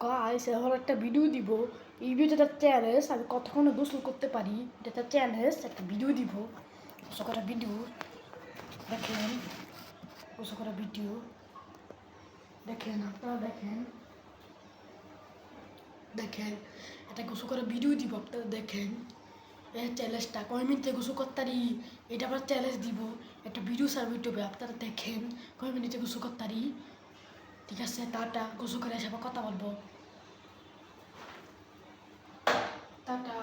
Guys এখন একটা video দিব। এই ভিডিওটা চ্যালেঞ্জ, আমি কতক্ষণে গোসল করতে পারি এটা চ্যালেঞ্জ। একটা ভিডিও দিব, গোসল করা ভিডিও দেখেন, গোসল করা ভিডিও দেখেন, আপনারা দেখেন দেখেন একটা গোসল করা ভিডিও দিব, আপনারা দেখেন। এই চ্যালেঞ্জটা কয় মিনিটে গোসল করতারি এটা আমরা চ্যালেঞ্জ দিব। একটা ভিডিও সার্ভ ইউটিউবে, আপনারা দেখেন কয় মিনিটে গোসল করতারি। ঠিক আছে, টাটা, গোসল করে এসে আবার কথা বলবো। টাটা।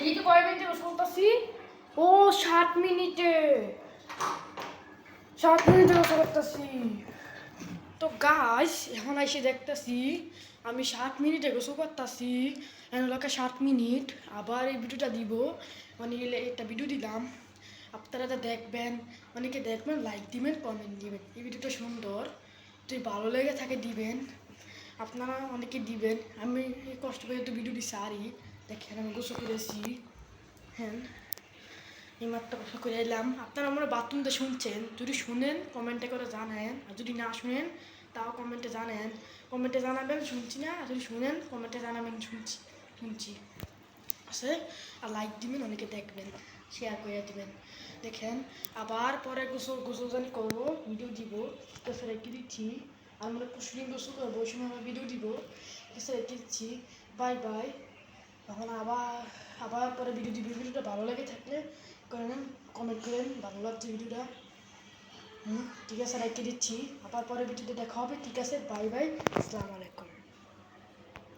দেখি তো কয় মিনিটে গোসল করতেছি। ও 7 মিনিটে, 7 মিনিটে গোসল করতেছি। তো গাইস এখন এসে দেখতেছি আমি 7 মিনিটে গোসল করতেছি। এলাকা 7 মিনিট আবার এই ভিডিওটা দিব, মানে একটা ভিডিও দিলাম, আপনারা দেখবেন, অনেকে দেখবেন, লাইক দিবেন, কমেন্ট দিবেন। এই ভিডিওটা সুন্দর, যদি ভালো লেগে থাকে দিবেন, আপনারা অনেকে দিবেন। আমি কষ্ট করে একটু ভিডিও দিচ্ছি আরই, দেখেন আমি গোসল করেছি। হ্যাঁ, এই মাত্র গোসল করে এলাম। আপনারা আমার বাথরুমতে শুনছেন, যদি শুনেন কমেন্টে করে জানেন, আর যদি না শুনেন তাও কমেন্টে জানেন, কমেন্টে জানাবেন শুনছি না, আর যদি শুনেন কমেন্টে জানাবেন শুনছি শুনছি আছে। আর লাইক দিবেন, অনেকে দেখবেন, শেয়ার করে দিবেন। দেখেন আবার পরে গোসল গোসল জানি করবো, ভিডিও দিব, কাছে রেখে দিচ্ছি। আর মনে কুসুমি গোসল করবো, ওই সময় ভিডিও দিব, কাছে রেখে দিচ্ছি। Bye bye. তখন আবার আবার পরে ভিডিও দিব। ভিডিওটা ভালো লাগে থাকলে করেন, কমেন্ট করেন ভালো লাগছে ভিডিওটা। ঠিক আছে, রেখে দিচ্ছি। আবার পরে ভিডিওতে দেখা হবে। ঠিক আছে, বাই বাই, আসসালামু আলাইকুম।